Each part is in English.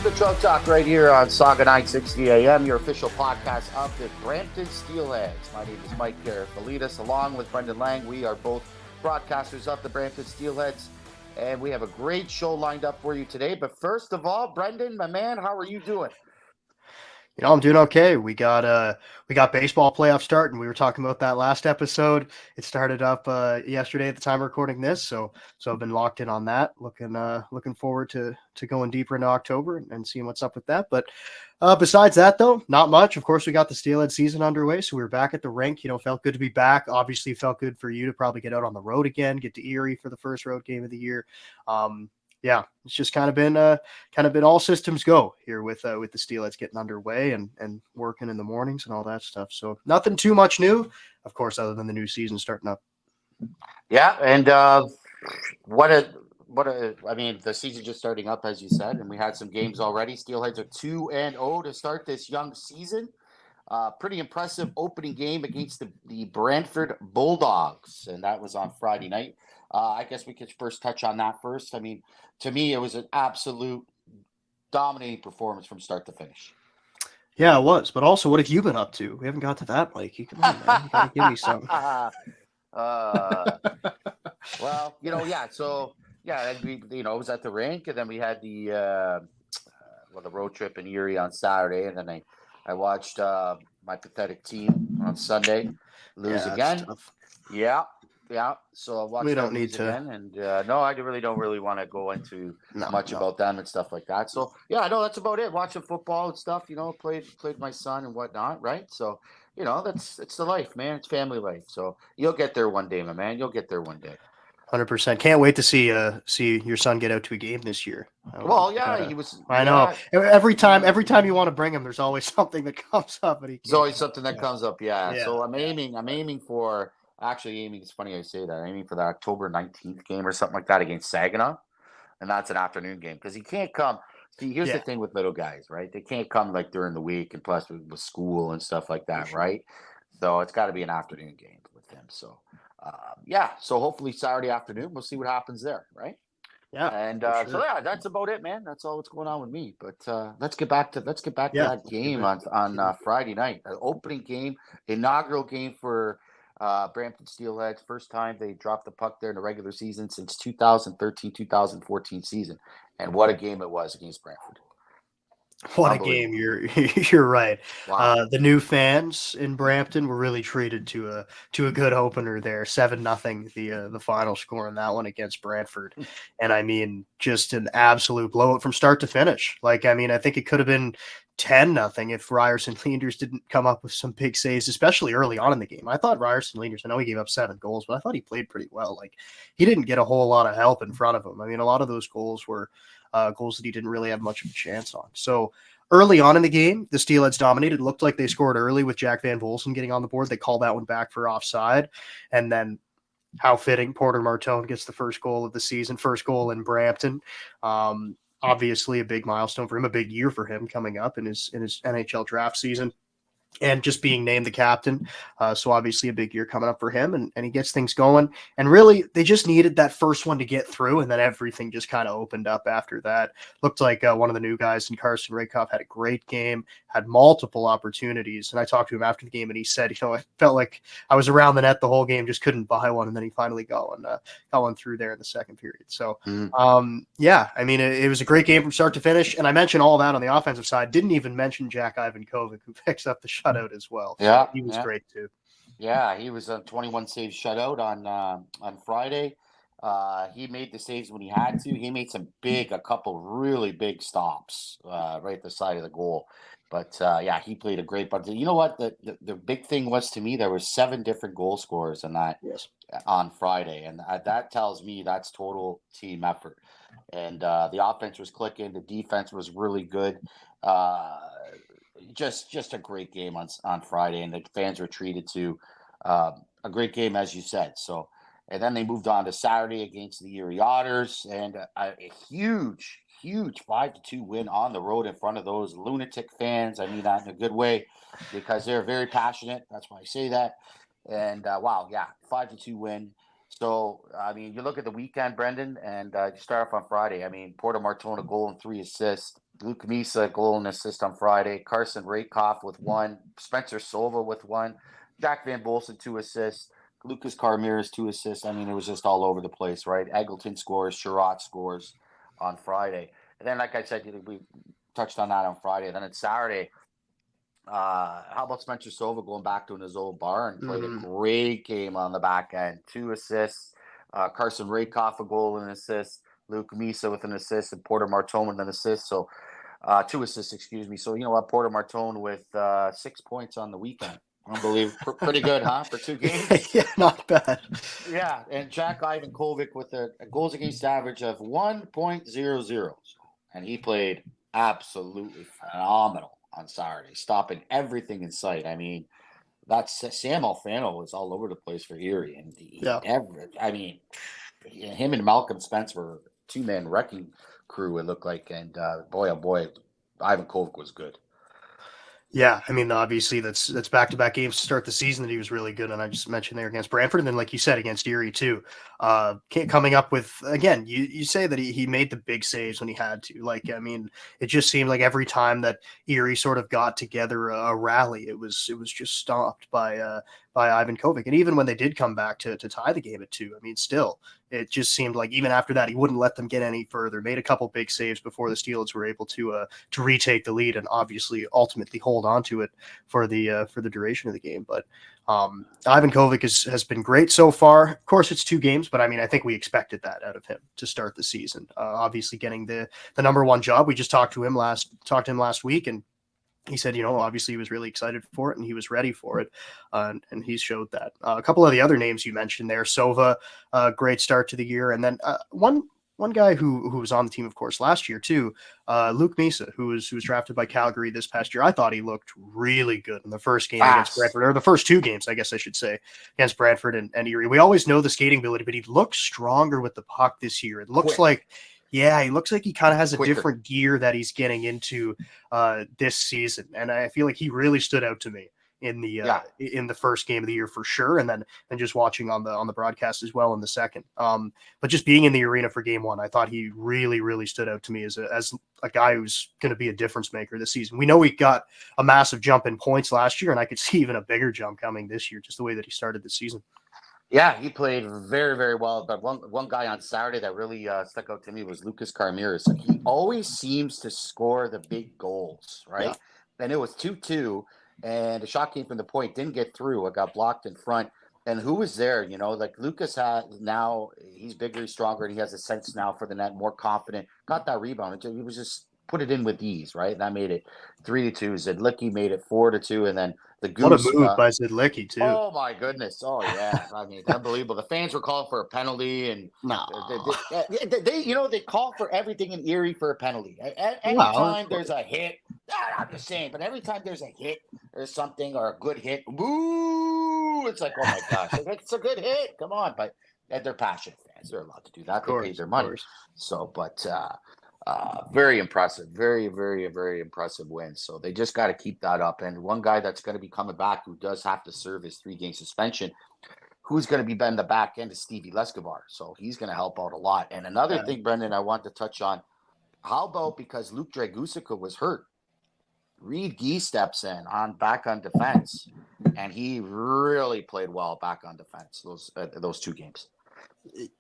Welcome to Trout Talk right here on Saga 960 AM, your official podcast of the Brampton Steelheads. My name is Mike Karafilidis, along with Brendan Lang. We are both broadcasters of the Brampton Steelheads, and we have a great show lined up for you today. But first of all, Brendan, my man, how are you doing? I'm doing okay. We got baseball playoff start, and we were talking about that last episode. It started up yesterday at the time of recording this, so I've been locked in on that. Looking forward to going deeper into October and seeing what's up with that. But besides that, though, not much. Of course, we got the Steelhead season underway, so we were back at the rink. Felt good to be back. Obviously, felt good for you to probably get out on the road again, get to Erie for the first road game of the year. Yeah, it's just kind of been all systems go here with the Steelheads getting underway and working in the mornings and all that stuff. So nothing too much new, of course, other than the new season starting up. Yeah, and I mean, the season just starting up, as you said, and we had some games already. Steelheads are 2-0 to start this young season. Pretty impressive opening game against the Brantford Bulldogs, and that was on Friday night. I guess we could first touch on that first. I mean, to me, it was an absolute dominating performance from start to finish. Yeah, it was. But also, what have you been up to? We haven't got to that, Mikey. Come on, man. You got to give me some. uh, well, yeah. So yeah, and we, it was at the rink, and then we had the road trip in Erie on Saturday, and then I watched my pathetic team on Sunday lose Yeah, that's again. tough. Yeah, yeah. So I We watched don't them need lose to. again, and no, I really don't really want to go into much No. about them and stuff like that. So yeah, no, that's about it. Watching football and stuff, played my son and whatnot, right? So it's the life, man. It's family life. So you'll get there one day, my man. You'll get there one day. 100%. Can't wait to see your son get out to a game this year. Well, yeah, he was. I know. Yeah, Every time you want to bring him, there's always something that comes up, and he there's can't always come. something that Yeah, comes up. Yeah. yeah, So yeah. I'm aiming for. Actually, aiming. It's funny I say that. I'm aiming for the October 19th game or something like that against Saginaw. And that's an afternoon game because he can't come. See, here's the Yeah, thing with little guys, right? They can't come like during the week and plus with school and stuff like for that, sure. right? So it's got to be an afternoon game with him. So, yeah. So hopefully Saturday afternoon, we'll see what happens there, right? Yeah, And for so sure. yeah, that's about it, man. That's all what's going on with me. But let's get back to Yeah, that let's give game it. on Friday night, the opening game, inaugural game for Brampton Steelheads. First time they dropped the puck there in the regular season since 2013-2014 season, and what a game it was against Brantford. What a game! Unbelievable. You're right. Wow. The new fans in Brampton were really treated to a good opener there. 7-0, the final score in that one against Brantford, and I mean just an absolute blowout from start to finish. Like I mean, I think it could have been 10-0 if Ryerson Leanders didn't come up with some big saves, especially early on in the game. I thought Ryerson Leanders. I know he gave up 7 goals, but I thought he played pretty well. Like he didn't get a whole lot of help in front of him. I mean, a lot of those goals were goals that he didn't really have much of a chance on. So early on in the game, the Steelheads dominated. It looked like they scored early with Jack Van Volsen getting on the board. They called that one back for offside. And then how fitting, Porter Martone gets the first goal of the season, first goal in Brampton. Obviously a big milestone for him, a big year for him coming up in his NHL draft season. And just being named the captain. So obviously a big year coming up for him, and he gets things going. And really, they just needed that first one to get through, and then everything just kind of opened up after that. Looked like one of the new guys in Carson Rakoff had a great game, had multiple opportunities. And I talked to him after the game, and he said, I felt like I was around the net the whole game, just couldn't buy one. And then he finally got one through there in the second period. So, Mhm. yeah, I mean, it was a great game from start to finish. And I mentioned all that on the offensive side. Didn't even mention Jack Ivankovic, who picks up the shutout as well. So Yeah, he was yeah. great too. Yeah, he was a 21 save shutout on Friday. He made the saves when he had to. He made a couple really big stops right at the side of the goal. But yeah, he played a great. But you know what? The big thing was to me there were 7 different goal scorers in that Yes. on Friday, and that tells me that's total team effort. And the offense was clicking. The defense was really good. Uh, just a great game on Friday, and the fans were treated to a great game, as you said. So, and then they moved on to Saturday against the Erie Otters, and a huge 5-2 win on the road in front of those lunatic fans. I mean that in a good way, because they're very passionate. That's why I say that. And wow, yeah, 5-2 win. So, I mean, you look at the weekend, Brendan, and you start off on Friday. I mean, Porter Martone, a goal and 3 assists. Luke Misa, goal and assist on Friday. Carson Rakoff with 1. Spencer Silva with 1. Jack Van Bolsen, 2 assists. Lucas Carmiras, 2 assists. I mean, it was just all over the place, right? Eggleton scores. Sherratt scores on Friday. And then, like I said, we touched on that on Friday. Then on Saturday, how about Spencer Silva going back to his old bar and played a great game on the back end? 2 assists. Carson Rakoff, a goal and an assist. Luke Misa with an assist, and Porter Martone with an assist. So 2 assists, excuse me. So you know what, Porter Martone with 6 points on the weekend. Unbelievable. Pretty good, huh? For 2 games. Yeah, not bad. Yeah, and Jack Ivankovic with a goals against average of 1.00. And he played absolutely phenomenal on Saturday, stopping everything in sight. I mean, that's Sam Alfano was all over the place for Erie, and him and Malcolm Spence were 2-man wrecking crew. It looked like, and boy, oh boy, Ivan Kovic was good. Yeah, I mean, obviously that's back-to-back games to start the season that he was really good, and I just mentioned there against Brantford, and then like you said against Erie too. Coming up with, again, you say that he made the big saves when he had to. Like, I mean, it just seemed like every time that Erie sort of got together a rally, it was just stopped by Ivan Kovic, and even when they did come back to tie the game at 2, I mean, still. It just seemed like even after that, he wouldn't let them get any further. Made a couple big saves before the Steelheads were able to retake the lead and obviously ultimately hold on to it for the duration of the game. But Ivan Kovic has been great so far. Of course, it's 2 games, but I mean, I think we expected that out of him to start the season. Obviously, getting the number 1 job. We just talked to him last week, and he said, obviously he was really excited for it and he was ready for it. And he's showed that. A couple of the other names you mentioned there, Sova, great start to the year. And then one guy who was on the team, of course, last year too, Luke Misa, who was drafted by Calgary this past year. I thought he looked really good in the first game against Brantford, or the first 2 games, I guess I should say, against Brantford and Erie. We always know the skating ability, but he looks stronger with the puck this year. It looks like, yeah, he looks like he kind of has a different gear that he's getting into this season, and I feel like he really stood out to me in the first game of the year for sure, and then just watching on the broadcast as well in the second. But just being in the arena for game 1, I thought he really, really stood out to me as a guy who's going to be a difference maker this season. We know he got a massive jump in points last year, and I could see even a bigger jump coming this year, just the way that he started the season. Yeah, he played very, very well. But one guy on Saturday that really stuck out to me was Lucas Carmiras. He always seems to score the big goals, right? Yeah. And it was 2-2, and the shot came from the point, didn't get through. It got blocked in front. And who was there? Like Lucas now he's bigger, he's stronger, and he has a sense now for the net, more confident. Got that rebound. He was just put it in with ease, right? And that made it 3-2. Zedlicki made it 4-2, and then the Goose. What a move by Zedlicki too. Oh my goodness! Oh yeah, I mean, unbelievable. The fans were calling for a penalty, and they call for everything in Erie for a penalty. Anytime there's a hit, I'm just saying, but every time there's a hit or something or a good hit, boo! It's like, oh my gosh, it's a good hit. Come on, but they're passionate fans. They're allowed to do that. They paid their money. So, but very impressive, very, very, very impressive win. So they just got to keep that up. And one guy that's going to be coming back who does have to serve his 3-game suspension, who's going to be in the back end, is Stevie Leskovar. So he's going to help out a lot. And another thing, Brendan, I want to touch on, how about because Luke Dragusica was hurt, Reed Gee steps in back on defense, and he really played well back on defense those 2 games.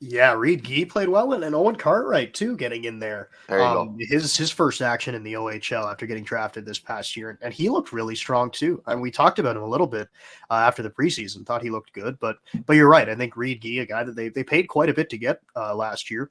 Yeah, Reed Gee played well, and Owen Cartwright too, getting in there. There you go. His first action in the OHL after getting drafted this past year, and he looked really strong too. And we talked about him a little bit after the preseason. Thought he looked good, but you're right. I think Reed Gee, a guy that they paid quite a bit to get last year,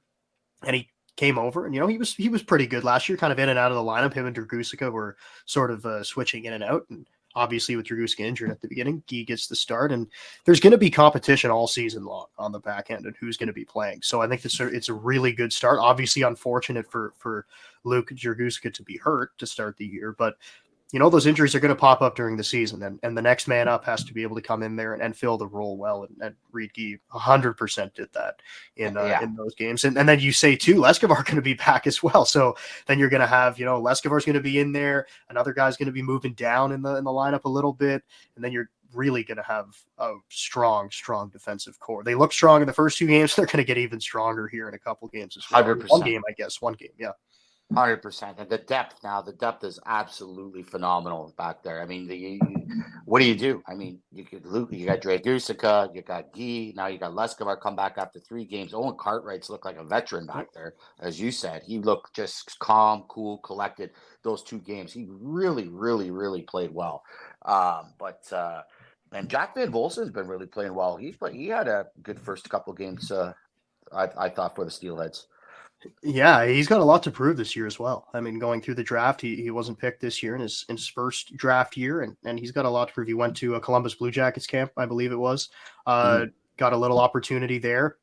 and he came over, and he was pretty good last year, kind of in and out of the lineup. Him and Dragusica were sort of switching in and out, and obviously with Dragusica injured at the beginning, Gee gets the start, and there's going to be competition all season long on the back end and who's going to be playing. So I think it's a really good start. Obviously unfortunate for Luke Dragusica to be hurt to start the year, but those injuries are going to pop up during the season, and the next man up has to be able to come in there and fill the role well. And Reed Gee 100% did that in those games. And then you say too, Leskovar going to be back as well. So then you're going to have, Leskovar's going to be in there. Another guy's going to be moving down in the lineup a little bit. And then you're really going to have a strong defensive core. They look strong in the first 2 games. They're going to get even stronger here in a couple games as well. 100%. One game. Yeah. 100%. And the depth is absolutely phenomenal back there. I mean, what do? I mean, you got Dre Dusica, you got Guy, now you got Leskovar come back after 3 games. Owen Cartwright's looked like a veteran back there, as you said. He looked just calm, cool, collected those 2 games. He really, really, really played well. And Jack Van Volsen's been really playing well. He had a good first couple games. I thought for the Steelheads. Yeah, he's got a lot to prove this year as well. I mean, going through the draft, he wasn't picked this year in his first draft year, and he's got a lot to prove. He went to a Columbus Blue Jackets camp, I believe it was. Got a little opportunity there.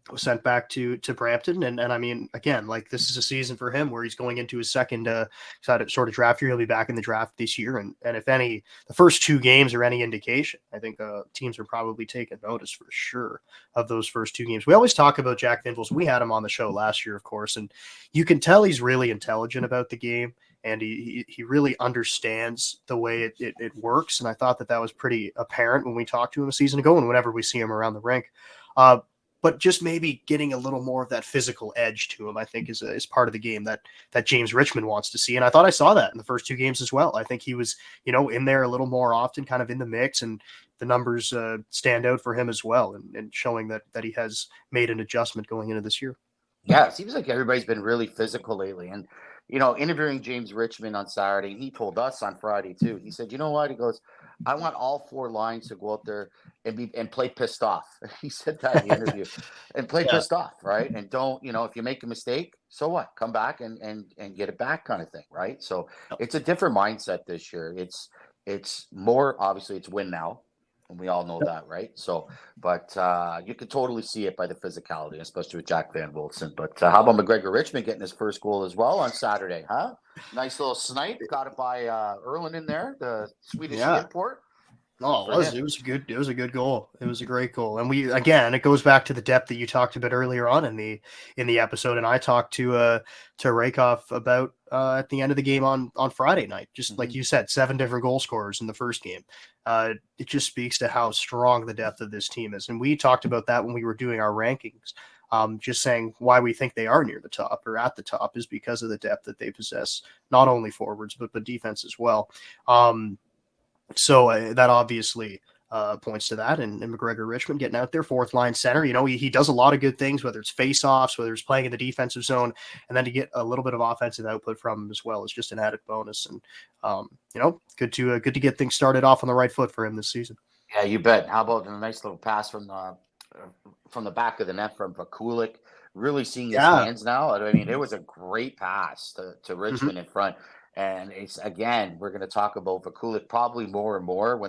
Was sent back to Brampton, and I mean, again, like, this is a season for him where he's going into his second sort of draft year. He'll be back in the draft this year, and if the first 2 games are any indication, I think teams are probably taking notice for sure of those first 2 games. We always talk about Jack Van Volsen. We had him on the show last year, of course, and you can tell he's really intelligent about the game, and he really understands the way it works. And I thought that was pretty apparent when we talked to him a season ago, and whenever we see him around the rink. But just maybe getting a little more of that physical edge to him, I think, is part of the game that James Richmond wants to see. And I thought I saw that in the first 2 games as well. I think he was, in there a little more often, kind of in the mix, and the numbers stand out for him as well, and showing that he has made an adjustment going into this year. Yeah, it seems like everybody's been really physical lately. And, interviewing James Richmond on Saturday, he told us on Friday too. He said, you know what? He goes, I want all 4 lines to go out there and play pissed off. He said that in the interview. And play pissed off, right? And don't, if you make a mistake, so what? Come back and get it back, kind of thing, right? So it's a different mindset this year. It's more, obviously, it's win now. And we all know that, right? So, but you could totally see it by the physicality, especially with Jack Van Volsen. But how about McGregor Richmond getting his first goal as well on Saturday, huh? Nice little snipe. Got it by Erlin in there, the Swedish import. Oh, it was a good goal. It was a great goal. And it goes back to the depth that you talked about earlier on in the episode. And I talked to Rakoff about at the end of the game on Friday night, just like you said, 7 different goal scorers in the first game. It just speaks to how strong the depth of this team is. And we talked about that when we were doing our rankings. Just saying why we think they are near the top or at the top is because of the depth that they possess, not only forwards, but defense as well. So that obviously points to that. And McGregor Richmond getting out there, 4th line center. He does a lot of good things, whether it's face-offs, whether it's playing in the defensive zone, and then to get a little bit of offensive output from him as well is just an added bonus. And good to get things started off on the right foot for him this season. Yeah, you bet. How about a nice little pass from the back of the net from Vakulik? Really seeing his hands now. I mean, it was a great pass to Richmond in front. And it's, again, we're going to talk about Vakulik probably more and more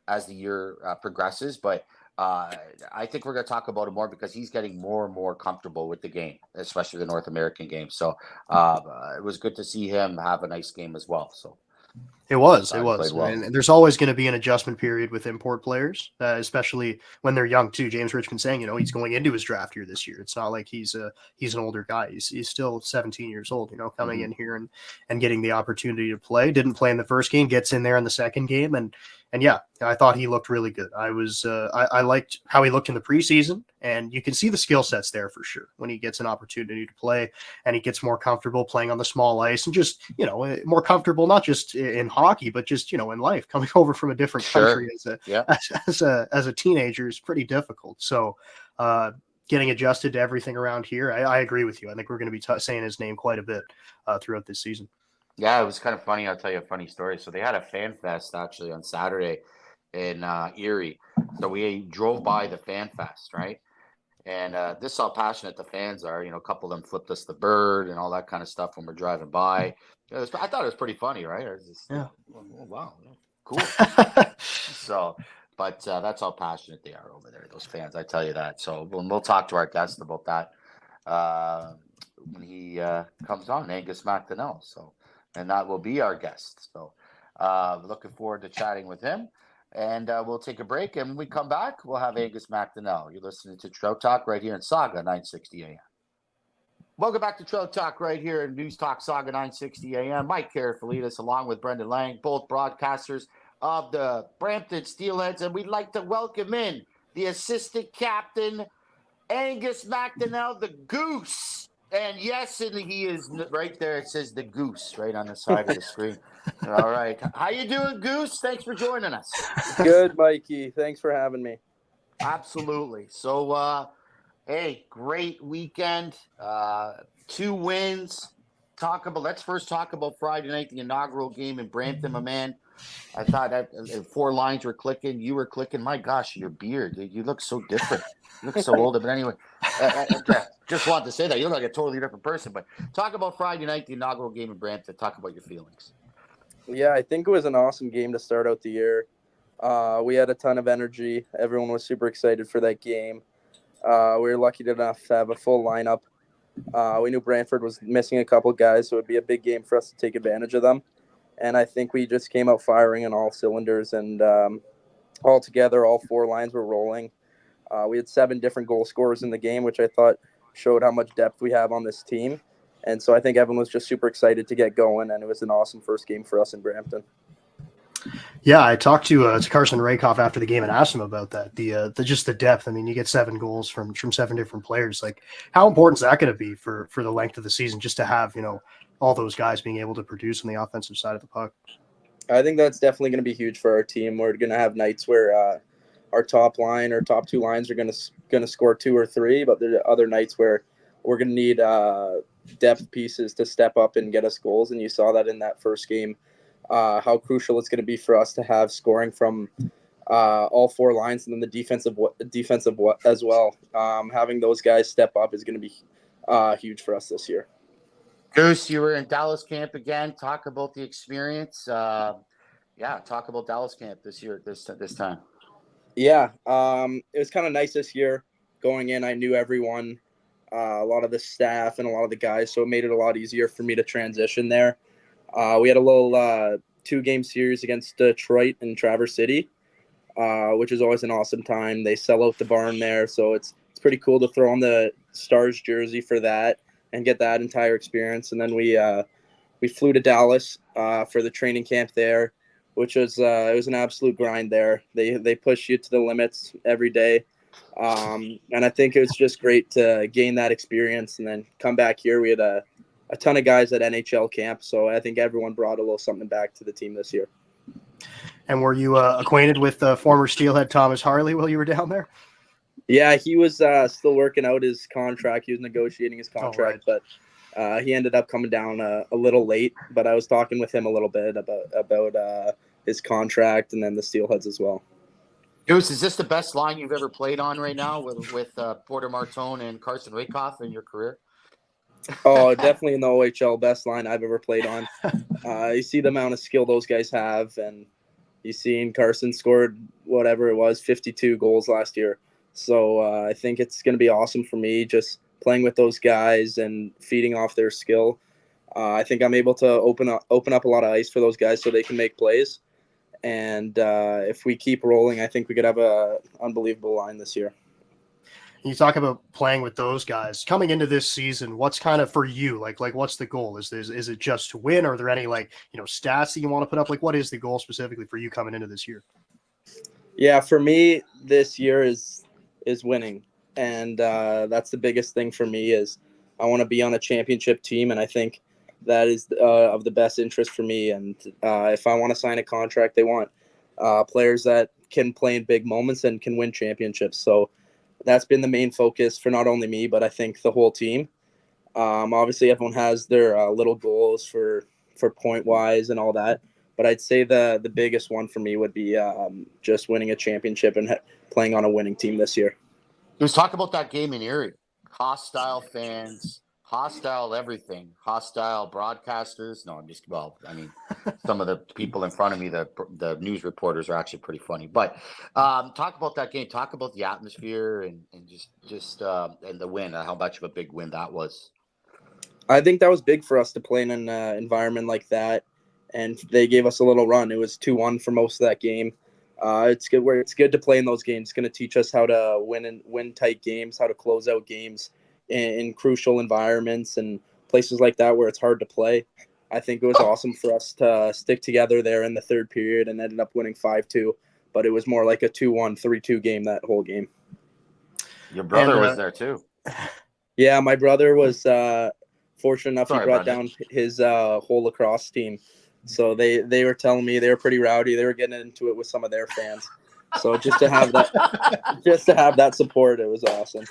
as the year progresses. But I think we're going to talk about it more because he's getting more and more comfortable with the game, especially the North American game. So it was good to see him have a nice game as well. So. It was. Well. And there's always going to be an adjustment period with import players, especially when they're young too. James Richmond saying, he's going into his draft year this year. It's not like he's an older guy. He's still 17 years old, coming in here and getting the opportunity to play. Didn't play in the first game, gets in there in the second game. And yeah, I thought he looked really good. I liked how he looked in the preseason, and you can see the skill sets there for sure when he gets an opportunity to play and he gets more comfortable playing on the small ice and just, more comfortable, not just in hockey, but just, in life. Coming over from a different country as a teenager is pretty difficult. So getting adjusted to everything around here, I agree with you. I think we're going to be saying his name quite a bit throughout this season. Yeah, it was kind of funny. I'll tell you a funny story. So they had a fan fest actually on Saturday in Erie. So we drove by the fan fest, right? And this is how passionate the fans are. A couple of them flipped us the bird and all that kind of stuff when we're driving by. I thought it was pretty funny, right? Oh, wow, cool. So, but that's how passionate they are over there, those fans. I tell you that. So we'll talk to our guest about that when he comes on, Angus MacDonell. So. And that will be our guest. So looking forward to chatting with him. And we'll take a break. And when we come back, we'll have Angus MacDonell. You're listening to Trout Talk right here in Saga 960 AM. Welcome back to Trout Talk right here in News Talk Saga 960 AM. Mike Karafilidis along with Brendan Lang, both broadcasters of the Brampton Steelheads. And we'd like to welcome in the assistant captain, Angus MacDonell, the Goose. And yes, and he is right there. It says the Goose right on the side of the screen. All right. How you doing, Goose? Thanks for joining us. Good, Mikey. Thanks for having me. Absolutely. So, hey, great weekend. 2 wins. Let's first talk about Friday night, the inaugural game in Brampton, my man. I thought that 4 lines were clicking. You were clicking. My gosh, your beard. You look so different. You look so older. But anyway, just wanted to say that. You look like a totally different person. But talk about Friday night, the inaugural game in Brampton. Talk about your feelings. Yeah, I think it was an awesome game to start out the year. We had a ton of energy. Everyone was super excited for that game. We were lucky enough to have a full lineup. We knew Brantford was missing a couple guys, so it would be a big game for us to take advantage of them. And I think we just came out firing on all cylinders, and all together, all 4 lines were rolling. We had 7 different goal scorers in the game, which I thought showed how much depth we have on this team. And so I think everyone was just super excited to get going, and it was an awesome first game for us in Brampton. Yeah, I talked to Carson Rakoff after the game and asked him about that. The just the depth. I mean, you get 7 goals from 7 different players. Like, how important is that going to be for the length of the season, just to have all those guys being able to produce on the offensive side of the puck? I think that's definitely going to be huge for our team. We're going to have nights where our top line or top 2 lines are going to score 2 or 3, but there are other nights where we're going to need depth pieces to step up and get us goals. And you saw that in that first game. How crucial it's going to be for us to have scoring from all 4 lines, and then the defensive as well. Having those guys step up is going to be huge for us this year. Goose, you were in Dallas camp again. Talk about the experience. Talk about Dallas camp this year, this time. Yeah, it was kind of nice this year. Going in, I knew everyone, a lot of the staff and a lot of the guys, so it made it a lot easier for me to transition there. We had a little 2-game series against Trout in Traverse City, which is always an awesome time. They sell out the barn there, so it's pretty cool to throw on the Stars jersey for that and get that entire experience. And then we flew to Dallas for the training camp there, which was it was an absolute grind there. They push you to the limits every day, and I think it was just great to gain that experience and then come back here. We had a ton of guys at NHL camp, so I think everyone brought a little something back to the team this year. And were you acquainted with former Steelhead Thomas Harley while you were down there? Yeah, he was still working out his contract. He was negotiating his contract, but he ended up coming down a little late. But I was talking with him a little bit about his contract and then the Steelheads as well. Goose, is this the best line you've ever played on right now with Porter Martone and Carson Rakoff in your career? Oh, definitely in the OHL, best line I've ever played on. You see the amount of skill those guys have, and you seen Carson scored whatever it was, 52 goals last year. So I think it's going to be awesome for me just playing with those guys and feeding off their skill. I think I'm able to open up a lot of ice for those guys so they can make plays. And if we keep rolling, I think we could have an unbelievable line this year. You talk about playing with those guys coming into this season. What's kind of for you? Like what's the goal? Is it just to win? Or are there any stats that you want to put up? Like, what is the goal specifically for you coming into this year? Yeah, for me, this year is winning, and that's the biggest thing for me. Is I want to be on a championship team, and I think that is of the best interest for me. And if I want to sign a contract, they want players that can play in big moments and can win championships. So that's been the main focus for not only me, but I think the whole team. Obviously, everyone has their little goals for point wise and all that. But I'd say the biggest one for me would be just winning a championship and playing on a winning team this year. Let's talk about that game in Erie. Hostile fans, hostile everything, hostile broadcasters. No, I'm just some of the people in front of me, the news reporters, are actually pretty funny. But talk about that game. Talk about the atmosphere and just and the win. How much of a big win that was. I think that was big for us to play in an environment like that. And they gave us a little run. It was 2-1 for most of that game. It's good to play in those games. It's going to teach us how to win tight games, how to close out games in crucial environments and places like that where it's hard to play. I think it was awesome for us to stick together there in the third period and ended up winning 5-2. But it was more like a 2-1, 3-2 game that whole game. Your brother was there too. Yeah, my brother was fortunate enough. Sorry, He brought Brendan. down his whole lacrosse team. So they were telling me they were pretty rowdy. They were getting into it with some of their fans. So just to have that support, it was awesome.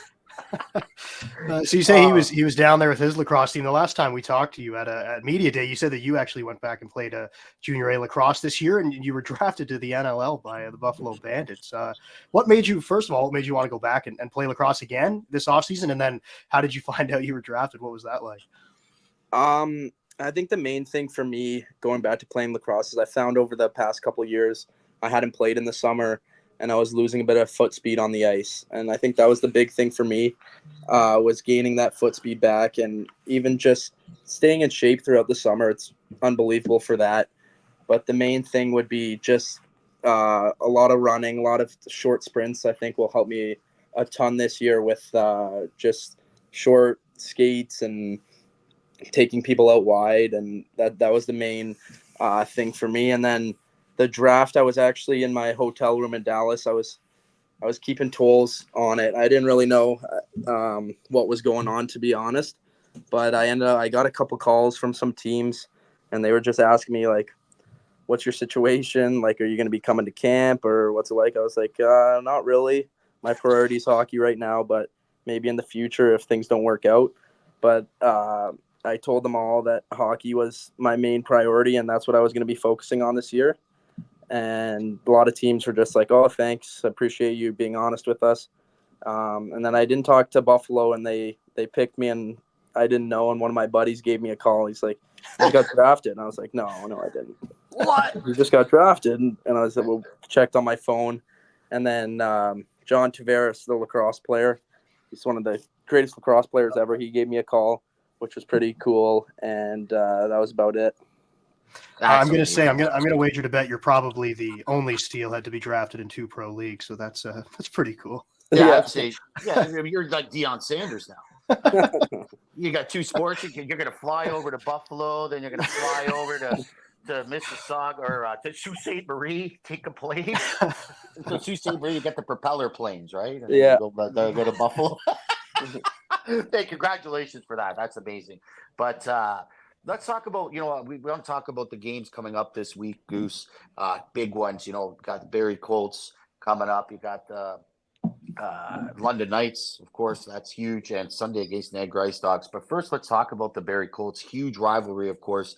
So you say he was down there with his lacrosse team. The last time we talked to you at Media Day, you said that you actually went back and played Junior A lacrosse this year, and you were drafted to the NLL by the Buffalo Bandits. What made you, first of all, what made you want to go back and play lacrosse again this offseason? And then how did you find out you were drafted? What was that like? I think the main thing for me going back to playing lacrosse is I found over the past couple of years I hadn't played in the summer, and I was losing a bit of foot speed on the ice. And I think that was the big thing for me, was gaining that foot speed back, and even just staying in shape throughout the summer. It's unbelievable for that. But the main thing would be just a lot of running, a lot of short sprints. I think will help me a ton this year with just short skates and taking people out wide, and that was the main thing for me. And then the draft, I was actually in my hotel room in Dallas. I was keeping tolls on it. I didn't really know what was going on, to be honest, but I got a couple calls from some teams, and they were just asking me like, what's your situation? Like, are you going to be coming to camp, or what's it like? I was like, not really. My priority is hockey right now, but maybe in the future if things don't work out. But I told them all that hockey was my main priority, and that's what I was going to be focusing on this year. And a lot of teams were just like, oh, thanks. I appreciate you being honest with us. And then I didn't talk to Buffalo, and they picked me, and I didn't know. And one of my buddies gave me a call. He's like, you got drafted. And I was like, no, I didn't. What? You just got drafted. And I said, well, checked on my phone. And then John Tavares, the lacrosse player, he's one of the greatest lacrosse players ever. He gave me a call, which was pretty cool. And that was about it. I'm going to say I'm going to wager to bet you're probably the only Steelhead to be drafted in 2 pro leagues. So that's pretty cool. Yeah, I'd say, you're like Deion Sanders now. You got 2 sports. You're going to fly over to Buffalo, then you're going to fly over to Mississauga or to Sault Ste. Marie, take a plane. So Sault Ste. Marie, you get the propeller planes, right? And Yeah. Go to Buffalo. Hey, congratulations for that. That's amazing. But let's talk about, we want to talk about the games coming up this week, Goose. Big ones, got the Barrie Colts coming up. You got the London Knights, of course, that's huge, and Sunday against the Niagara Ice Dogs. But first, let's talk about the Barrie Colts. Huge rivalry, of course.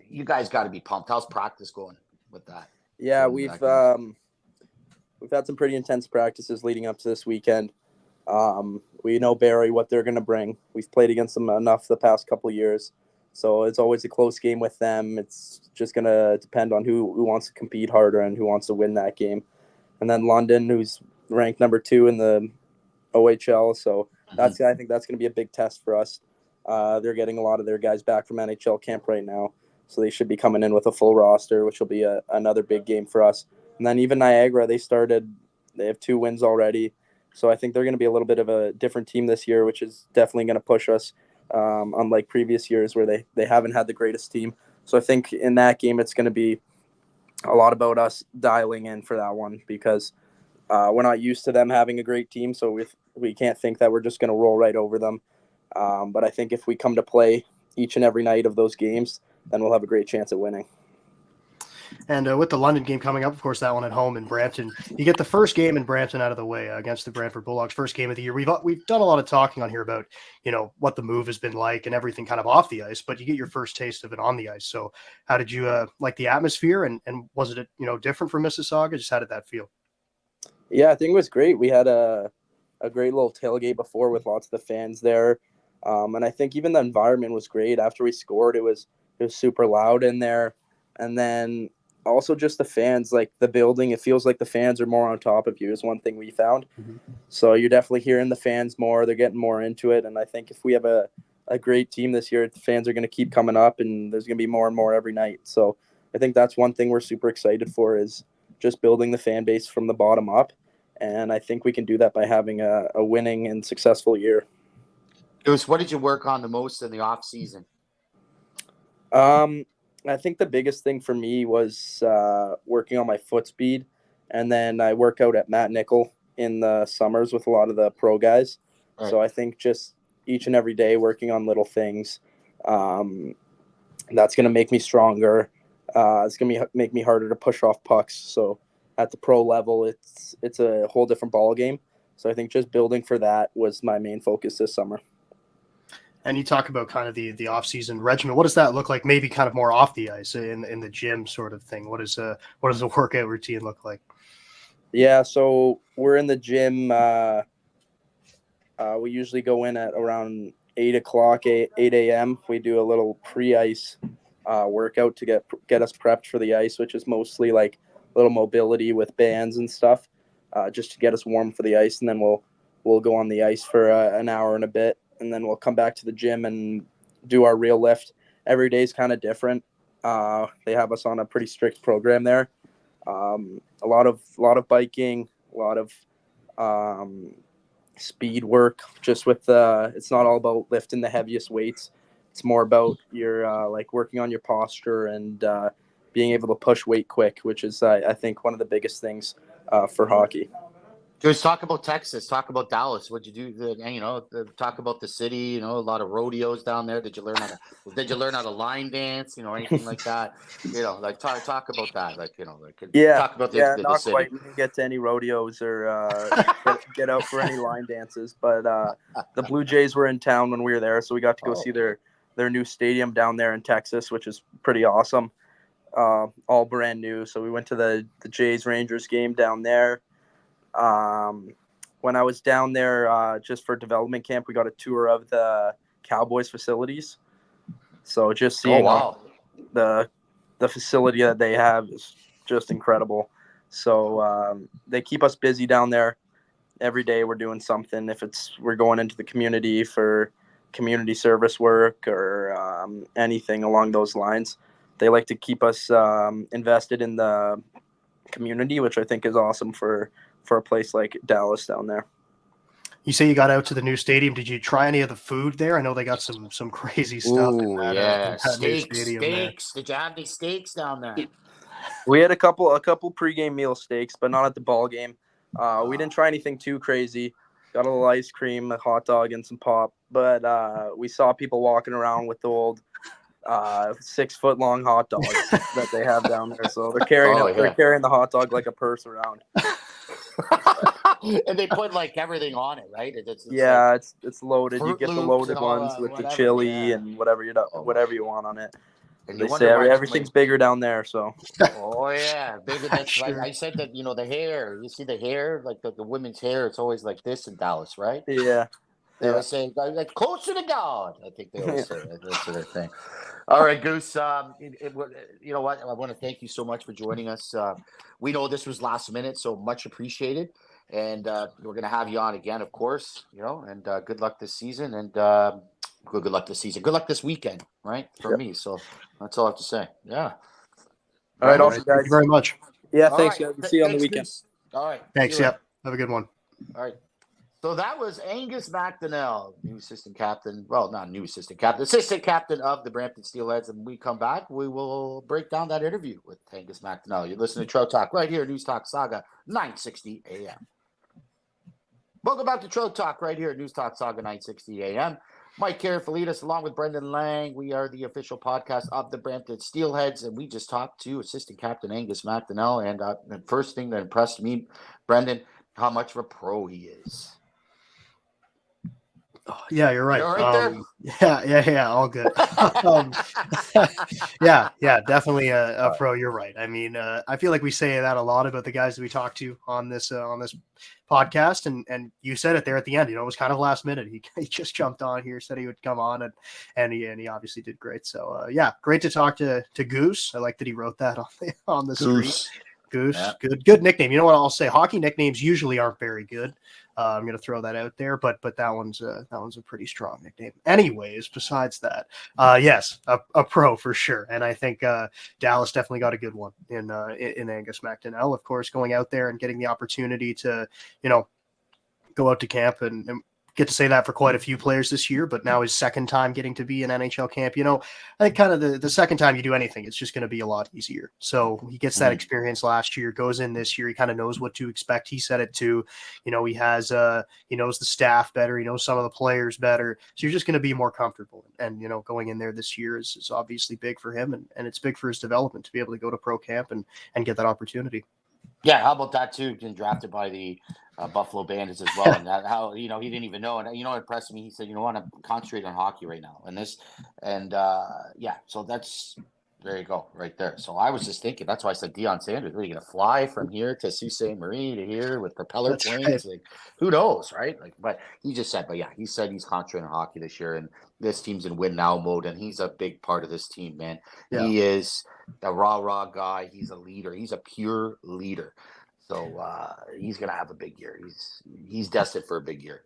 You guys got to be pumped. How's practice going with that? Yeah, we've had some pretty intense practices leading up to this weekend. We know Barrie, what they're going to bring. We've played against them enough the past couple of years, so it's always a close game with them. It's just going to depend on who wants to compete harder and who wants to win that game. And then London, who's ranked number 2 in the OHL, so I think that's going to be a big test for us. They're getting a lot of their guys back from NHL camp right now, so they should be coming in with a full roster, which will be another big game for us. And then even Niagara, they have 2 wins already, so I think they're going to be a little bit of a different team this year, which is definitely going to push us, unlike previous years where they haven't had the greatest team. So I think in that game it's going to be a lot about us dialing in for that one, because we're not used to them having a great team, so we can't think that we're just going to roll right over them. But I think if we come to play each and every night of those games, then we'll have a great chance at winning. And with the London game coming up, of course, that one at home in Brampton, you get the first game in Brampton out of the way against the Brantford Bulldogs, first game of the year. We've done a lot of talking on here about, what the move has been like and everything kind of off the ice, but you get your first taste of it on the ice. So how did you like the atmosphere, and was it, different from Mississauga? Just how did that feel? Yeah, I think it was great. We had a great little tailgate before with lots of the fans there. And I think even the environment was great. After we scored, it was super loud in there. And then also just the fans, like the building, it feels like the fans are more on top of you is one thing we found. Mm-hmm. So you're definitely hearing the fans more. They're getting more into it. And I think if we have a great team this year, the fans are going to keep coming up, and there's going to be more and more every night. So I think that's one thing we're super excited for, is just building the fan base from the bottom up. And I think we can do that by having a winning and successful year. Goose, what did you work on the most in the off season? I think the biggest thing for me was working on my foot speed, and then I work out at Matt Nickel in the summers with a lot of the pro guys. Right. So I think just each and every day working on little things, that's going to make me stronger. It's going to make me harder to push off pucks. So at the pro level, it's a whole different ball game. So I think just building for that was my main focus this summer. And you talk about kind of the off-season regimen. What does that look like? Maybe kind of more off the ice in the gym sort of thing. What does the workout routine look like? Yeah, so we're in the gym. We usually go in at around 8 o'clock, 8 a.m. We do a little pre-ice workout to get us prepped for the ice, which is mostly like a little mobility with bands and stuff, just to get us warm for the ice. And then we'll go on the ice for an hour and a bit, and then we'll come back to the gym and do our real lift. Every day is kind of different. They have us on a pretty strict program there. A lot of biking, a lot of speed work. Just with it's not all about lifting the heaviest weights. It's more about your like working on your posture and being able to push weight quick, which is I think one of the biggest things for hockey. Just talk about Texas. Talk about Dallas. What'd you do? Talk about the city. You know, a lot of rodeos down there. Did you learn how to line dance? You know, anything like that? You know, like talk about that. Like, you know, like talk about the not city. quite. We didn't get to any rodeos or get out for any line dances, but the Blue Jays were in town when we were there, so we got to go see their new stadium down there in Texas, which is pretty awesome. All brand new. So we went to the Jays Rangers game down there. When I was down there just for development camp, we got a tour of the Cowboys facilities. So just seeing the facility that they have is just incredible. So they keep us busy down there. Every day we're doing something. If we're going into the community for community service work or anything along those lines, they like to keep us invested in the community, which I think is awesome for a place like Dallas down there. You say you got out to the new stadium. Did you try any of the food there? I know they got some crazy stuff. Ooh, yeah, in that new stadium there. steaks. Did you have any steaks down there? We had a couple pregame meal steaks, but not at the ball game. We didn't try anything too crazy. Got a little ice cream, a hot dog, and some pop. But we saw people walking around with the old 6-foot-long hot dogs that they have down there. So they're carrying the hot dog like a purse around. And they put like everything on it, right? It's loaded. You get the loaded ones with the chili and whatever you want on it. And they say everything's bigger down there. So. Oh yeah, bigger. That's Sure. like I said that. You know, the hair. You see the hair, like the women's hair. It's always like this in Dallas, right? Yeah. They always say like closer to God. I think they always say that's their thing. All right, Goose. You know what? I want to thank you so much for joining us. We know this was last minute, so much appreciated. And we're gonna have you on again, of course. You know, and good luck this season. And good luck this season. Good luck this weekend, right? For me. So that's all I have to say. Yeah. All right, Awesome, guys. Thank you very much. Yeah, thanks, guys. See you on the weekend. Goose. All right. Thanks. Yep. Have a good one. All right. So that was Angus MacDonell, new assistant captain. Well, not new assistant captain, assistant captain of the Brampton Steelheads. And when we come back, we will break down that interview with Angus MacDonell. You're listening to Trout Talk right here, News Talk Saga, 960 AM. Welcome back to Trout Talk right here at News Talk Saga 960 AM. Mike Karafilidis along with Brendan Lang. We are the official podcast of the Brampton Steelheads, and we just talked to assistant captain Angus MacDonell. And the first thing that impressed me, Brendan, how much of a pro he is. Yeah, you're right. Yeah, all good. Yeah, definitely a pro. You're right. I mean, I feel like we say that a lot about the guys that we talk to on this podcast, and you said it there at the end. You know, it was kind of last minute. He just jumped on here, said he would come on, and he obviously did great. So yeah, great to talk to Goose. I like that he wrote that on the screen. Goose, yeah. Good nickname. You know what I'll say? Hockey nicknames usually aren't very good. I'm going to throw that out there, but that one's a pretty strong nickname. Anyways, besides that, yes, a pro for sure. And I think Dallas definitely got a good one in Angus MacDonell, of course, going out there and getting the opportunity to, you know, go out to camp and get to say that for quite a few players this year, but now his second time getting to be in NHL camp, I think kind of the second time you do anything, it's just going to be a lot easier. So he gets that experience last year, goes in this year. He kind of knows what to expect. He said it too. He knows the staff better. He knows some of the players better. So you're just going to be more comfortable. And, going in there this year is obviously big for him. And it's big for his development to be able to go to pro camp and get that opportunity. Yeah, how about that too? Getting drafted by the Buffalo Bandits as well, and that how he didn't even know, and what impressed me. He said, "I'm concentrating on hockey right now," so that's there you go, right there. So I was just thinking, that's why I said Deion Sanders. Are you going to fly from here to Sault Ste. Marie to here with propeller That's planes? right. Like, who knows, right? But he just said, he said he's concentrating on hockey this year, and this team's in win now mode, and he's a big part of this team, man. Yeah. He is a rah guy. He's a leader. He's a pure leader. So he's going to have a big year. He's destined for a big year.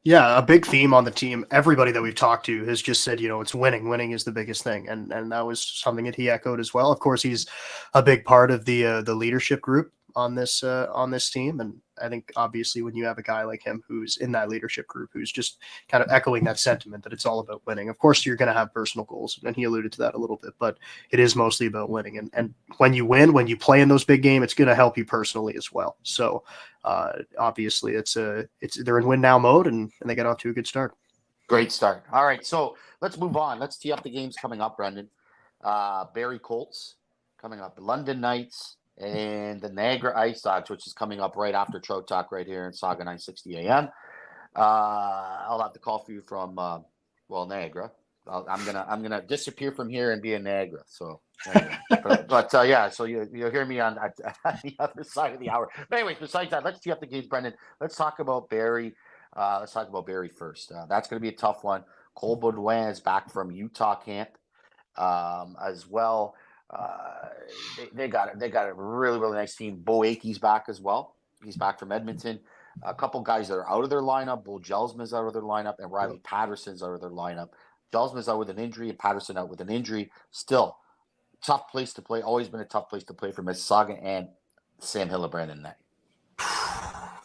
Yeah, a big theme on the team. Everybody that we've talked to has just said, it's winning. Winning is the biggest thing, and that was something that he echoed as well. Of course, he's a big part of the leadership group on this team, and I think obviously when you have a guy like him who's in that leadership group, who's just kind of echoing that sentiment that it's all about winning. Of course, you're going to have personal goals, and he alluded to that a little bit, but it is mostly about winning. And when you win, when you play in those big games, it's going to help you personally as well. So obviously, they're in win now mode, and they get off to a good start. Great start. All right, so let's move on. Let's tee up the games coming up, Brendan. Barrie Colts coming up, London Knights, and the Niagara Ice Dogs, which is coming up right after Trout Talk right here in Saga 960 AM. I'll have to call for you from Niagara. I'm gonna disappear from here and be in Niagara. So, anyway. So you'll hear me on the other side of the hour. But anyways, besides that, let's tee up the games, Brendan. Let's talk about Barrie. Let's talk about Barrie first. That's going to be a tough one. Cole Baudouin is back from Utah camp as well. They got a really, really nice team. Bo Akey's back as well. He's back from Edmonton. A couple guys that are out of their lineup. Bo Jelsman's out of their lineup, and Riley Patterson's out of their lineup. Jelsman's out with an injury, and Patterson out with an injury. Still, tough place to play. Always been a tough place to play for Mississauga and Sam Hillebrand in that.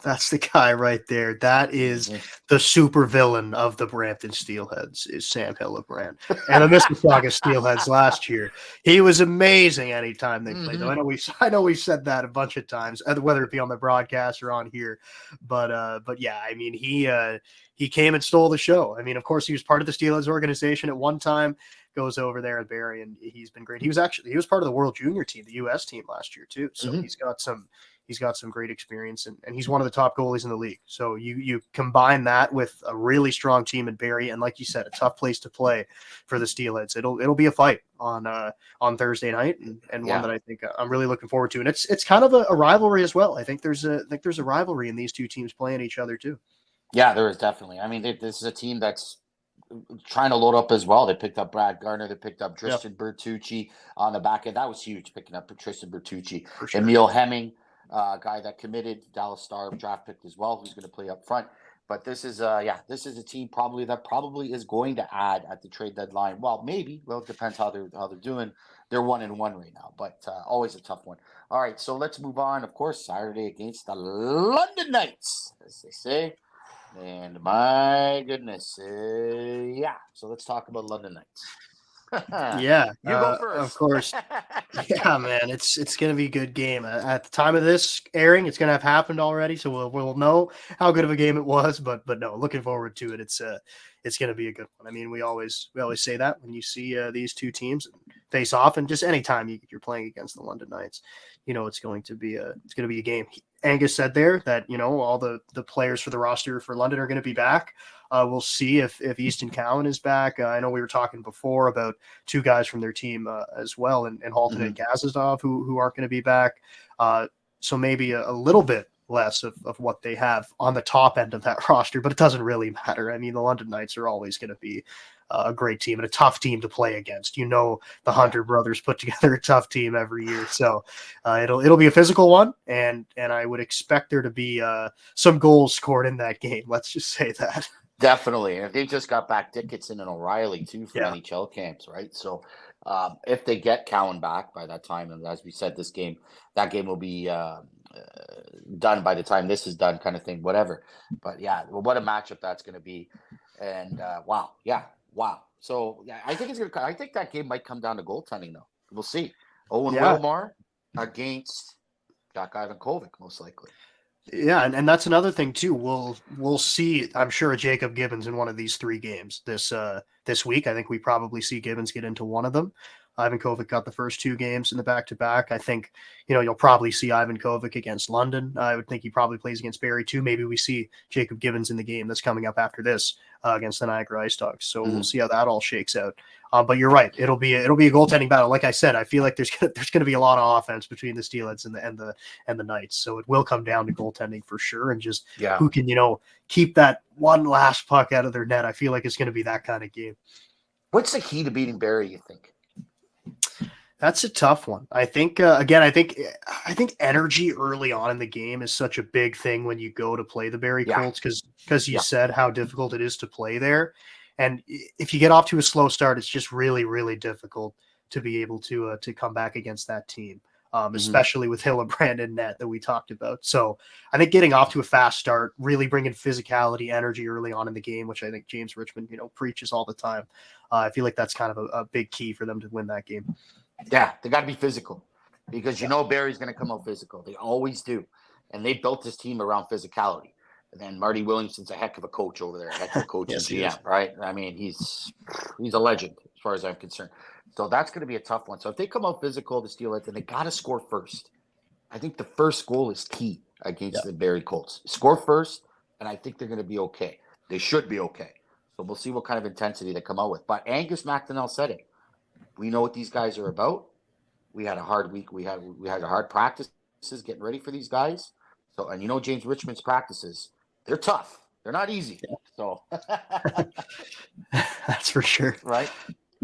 That's the guy right there. That is the super villain of the Brampton Steelheads is Sam Hillebrand. And the Mississauga Steelheads last year, he was amazing anytime they played. I know we said that a bunch of times, whether it be on the broadcast or on here. But yeah, I mean, he came and stole the show. I mean, of course, he was part of the Steelheads organization at one time. Goes over there at Barrie, and he's been great. He was part of the World Junior team, the U.S. team last year too. So he's got some great experience, and he's one of the top goalies in the league. So you combine that with a really strong team at Barrie, and like you said, a tough place to play for the Steelheads. It'll be a fight on Thursday night, and one that I think I'm really looking forward to. And it's kind of a rivalry as well. I think there's a rivalry in these two teams playing each other too. Yeah, there is definitely. I mean, this is a team that's trying to load up as well. They picked up Brad Garner. They picked up Tristan Bertucci on the back end. That was huge, picking up Tristan Bertucci. Sure. Emil Hemming, guy that committed, Dallas Star draft picked as well, who's going to play up front. But this is a team probably is going to add at the trade deadline. Well, maybe. Well, it depends how they're doing. They're 1-1 right now, but always a tough one. All right, so let's move on. Of course, Saturday against the London Knights, as they say. And my goodness, so let's talk about London Knights. Yeah, you go first. Of course. Yeah, man, it's gonna be a good game. At the time of this airing, it's gonna have happened already, so we'll know how good of a game it was. But no, looking forward to it. It's gonna be a good one. I mean, we always say that when you see these two teams face off, and just anytime you're playing against the London Knights, it's going to be a game. Angus said there that all the players for the roster for London are going to be back. We'll see if Easton Cowan is back. I know we were talking before about two guys from their team as well, and Halton and Gazizov who aren't going to be back. So maybe a little bit less of what they have on the top end of that roster, but it doesn't really matter. I mean, the London Knights are always going to be a great team and a tough team to play against. The Hunter brothers put together a tough team every year, so it'll be a physical one, and I would expect there to be some goals scored in that game. Let's just say that. Definitely, and they just got back Dickinson and O'Reilly too for NHL camps, right? So if they get Cowan back by that time, and as we said, that game will be done by the time this is done, kind of thing, whatever. But yeah, well, what a matchup that's going to be. And wow. So yeah, I think I think that game might come down to goaltending though. We'll see. Owen Yeah. Wilmore against Jack Ivankovic, most likely. Yeah, and that's another thing too. We'll see. I'm sure Jacob Gibbons in one of these 3 games this week. I think we probably see Gibbons get into one of them. Ivan Kovic got the first 2 games in the back-to-back. I think you'll probably see Ivan Kovic against London. I would think he probably plays against Barrie too. Maybe we see Jacob Gibbons in the game that's coming up after this against the Niagara Ice Dogs. So we'll see how that all shakes out. But you're right. It'll be a goaltending battle. Like I said, I feel like there's gonna be a lot of offense between the Steelheads and the Knights. So it will come down to goaltending for sure, and just who can keep that one last puck out of their net. I feel like it's going to be that kind of game. What's the key to beating Barrie, you think? That's a tough one. I think again, I think energy early on in the game is such a big thing when you go to play the Barrie Colts, because you said how difficult it is to play there. And if you get off to a slow start, it's just really, really difficult to be able to come back against that team, especially with Hillebrand and net that we talked about. So I think getting off to a fast start, really bringing physicality, energy early on in the game, which I think James Richmond, preaches all the time. I feel like that's kind of a big key for them to win that game. Yeah, they got to be physical because Barrie's going to come out physical. They always do. And they built this team around physicality. And then Marty Williamson's a heck of a coach over there, a heck of a coach Yes, and GM, right? I mean, he's a legend as far as I'm concerned. So that's going to be a tough one. So if they come out physical, the Steelheads, then they got to score first. I think the first goal is key against the Barrie Colts. Score first, and I think they're going to be okay. They should be okay. So we'll see what kind of intensity they come out with. But Angus MacDonell said it. We know what these guys are about. We had a hard week. We had a hard practices getting ready for these guys. So, and James Richmond's practices, they're tough. They're not easy. Yeah. So that's for sure. Right?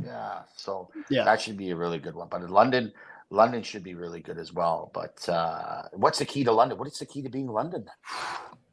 Yeah. So that should be a really good one. But London should be really good as well. But what's the key to London? What is the key to being London then?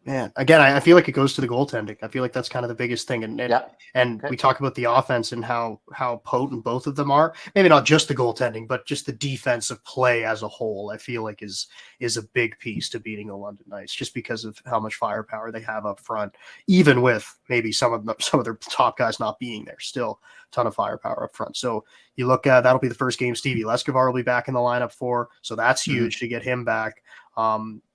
Man, again, I feel like it goes to the goaltending. I feel like that's kind of the biggest thing. And we talk about the offense and how potent both of them are. Maybe not just the goaltending, but just the defensive play as a whole, I feel like is a big piece to beating the London Knights, just because of how much firepower they have up front, even with maybe some of their top guys not being there. Still a ton of firepower up front. So you look at that'll be the first game Stevie Leskovar will be back in the lineup for. So that's huge to get him back.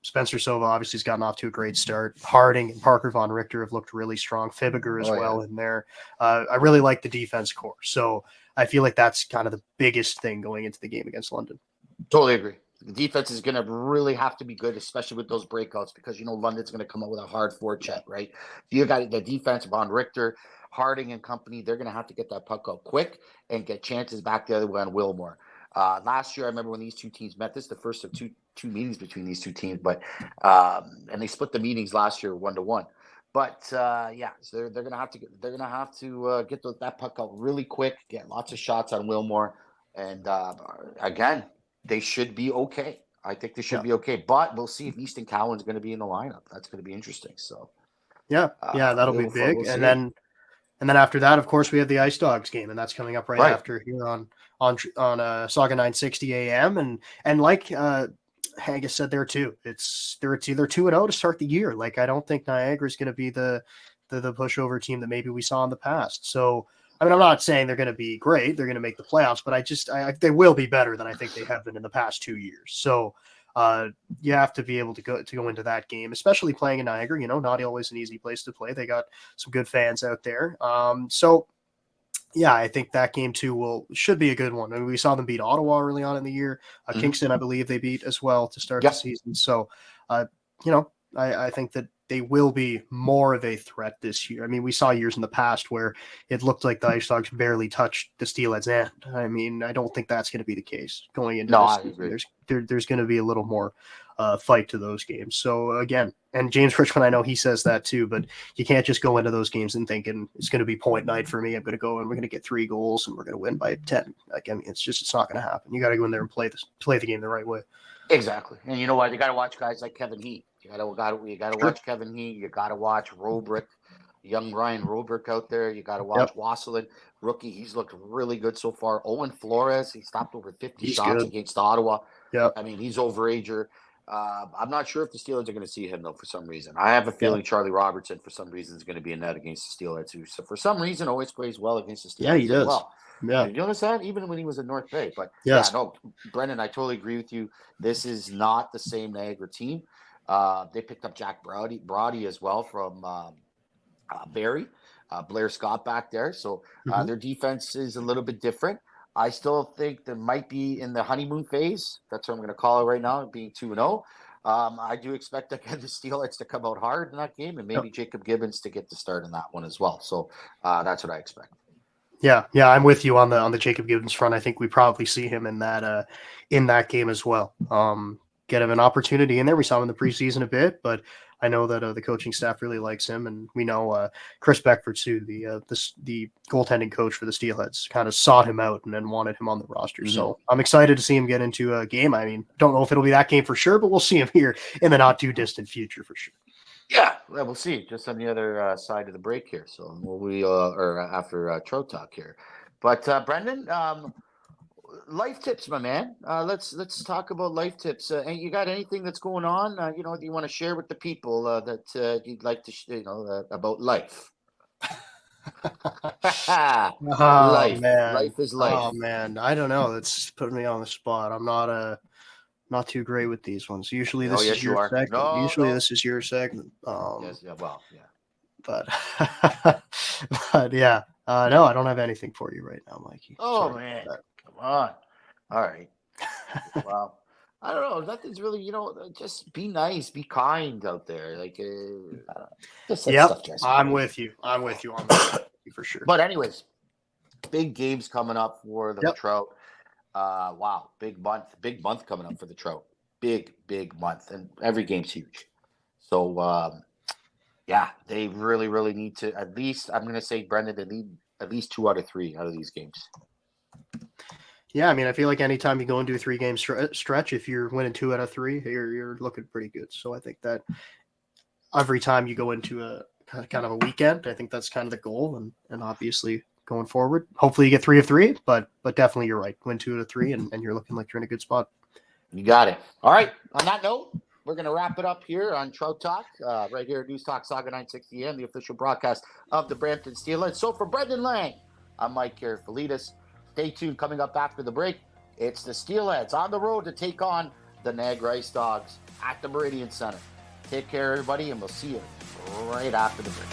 Spencer Sova obviously has gotten off to a great start. Harding and Parker Von Richter have looked really strong. Fibiger as well in there. I really like the defense core. So I feel like that's kind of the biggest thing going into the game against London. Totally agree. The defense is going to really have to be good, especially with those breakouts, because London's going to come up with a hard forecheck, right? You got the defense, Von Richter, Harding and company. They're going to have to get that puck out quick and get chances back the other way on Wilmore. Last year, I remember when these two teams met. This is the first of two meetings between these two teams, but and they split the meetings last year 1-1. But so they're gonna have to get that puck out really quick, get lots of shots on Wilmore, and again, they should be okay. I think they should be okay, but we'll see if Easton Cowan's going to be in the lineup. That's going to be interesting. So that'll be big, and then after that, of course, we have the Ice Dogs game, and that's coming up right after here on Saga 960 AM, and like Angus said there too, they're 2-0 to start the year. Like, I don't think Niagara is going to be the pushover team that maybe we saw in the past. So I mean, I'm not saying they're going to be great, they're going to make the playoffs, but they will be better than I think they have been in the past 2 years. So you have to be able to go into that game, especially playing in Niagara. Not always an easy place to play. They got some good fans out there. I think that game too should be a good one. I mean, we saw them beat Ottawa early on in the year. Kingston, I believe they beat as well to start the season. So, I think that they will be more of a threat this year. I mean, we saw years in the past where it looked like the Ice Dogs barely touched the Steelheads end. I mean, I don't think that's going to be the case going into this season. There's going to be a little more fight to those games. So again, and James Richmond, I know he says that too, but you can't just go into those games and thinking it's going to be point night for me. I'm going to go and we're going to get 3 goals and we're going to win by 10. Like, I mean, it's not going to happen. You got to go in there and play the game the right way. Exactly. And you know what? You got to watch guys like Kevin Heat. You got to watch Kevin Heat. You got to watch Robrick, young Ryan Robrick out there. You got to watch Wasselin, rookie. He's looked really good so far. Owen Flores, he stopped over 50 shots against Ottawa. Yeah. I mean, he's overager. I'm not sure if the Steelheads are going to see him, though, for some reason. I have a feeling Charlie Robertson, for some reason, is going to be in net against the Steelheads, who, so for some reason, always plays well against the Steelheads Yeah, he as does. well. Yeah. Did you notice that? Even when he was in North Bay. But Yes. yeah, no, Brendan, I totally agree with you. This is not the same Niagara team. They picked up Jack Brody as well from Barrie. Blair Scott back there. So their defense is a little bit different. I still think they might be in the honeymoon phase. That's what I'm going to call it right now, being 2-0. I do expect again the Steelheads to come out hard in that game, and maybe Jacob Gibbons to get the start in that one as well. So that's what I expect. Yeah, I'm with you on the Jacob Gibbons front. I think we probably see him in that game as well. Get him an opportunity in there. We saw him in the preseason a bit, but I know that the coaching staff really likes him, and we know Chris Beckford too, the goaltending coach for the Steelheads, kind of sought him out and then wanted him on the roster. Mm-hmm. So I'm excited to see him get into a game. I mean, don't know if it'll be that game for sure, but we'll see him here in the not too distant future for sure. Yeah, we'll see. Just on the other side of the break here. So or after Trout talk here. But Brendan, life tips, my man. Let's talk about life tips. You got anything that's going on? Do you want to share with the people that you'd like to, about life? Life. Man. Life is life. Oh man, I don't know. That's putting me on the spot. I'm not too great with these ones. Usually this is your segment. This is your segment. Yes, yeah, well, yeah. But yeah. No, I don't have anything for you right now, Mikey. Oh man. Come on. All right. Well, I don't know. Nothing's really, just be nice, be kind out there. Like, I'm with you. I'm with you on that for sure. But anyways, big games coming up for the Trout. Wow, big month coming up for the Trout. Big month, and every game's huge. So, they really, really need to at least. I'm going to say, Brendan, they need at least 2 out of 3 out of these games. Yeah, I mean, I feel like anytime you go into a 3-game stretch, if you're winning 2 out of 3, you're looking pretty good. So I think that every time you go into a kind of a weekend, I think that's kind of the goal, and obviously going forward, hopefully you get 3 of 3, but definitely you're right, win 2 out of 3, and you're looking like you're in a good spot. You got it. All right. On that note, we're going to wrap it up here on Trout Talk, right here at News Talk Saga 960 AM, the official broadcast of the Brampton Steelheads. So for Brendan Lang, I'm Mike Karafilidis. Stay tuned. Coming up after the break, it's the Steelheads on the road to take on the Niagara Ice Dogs at the Meridian Center. Take care, everybody, and we'll see you right after the break.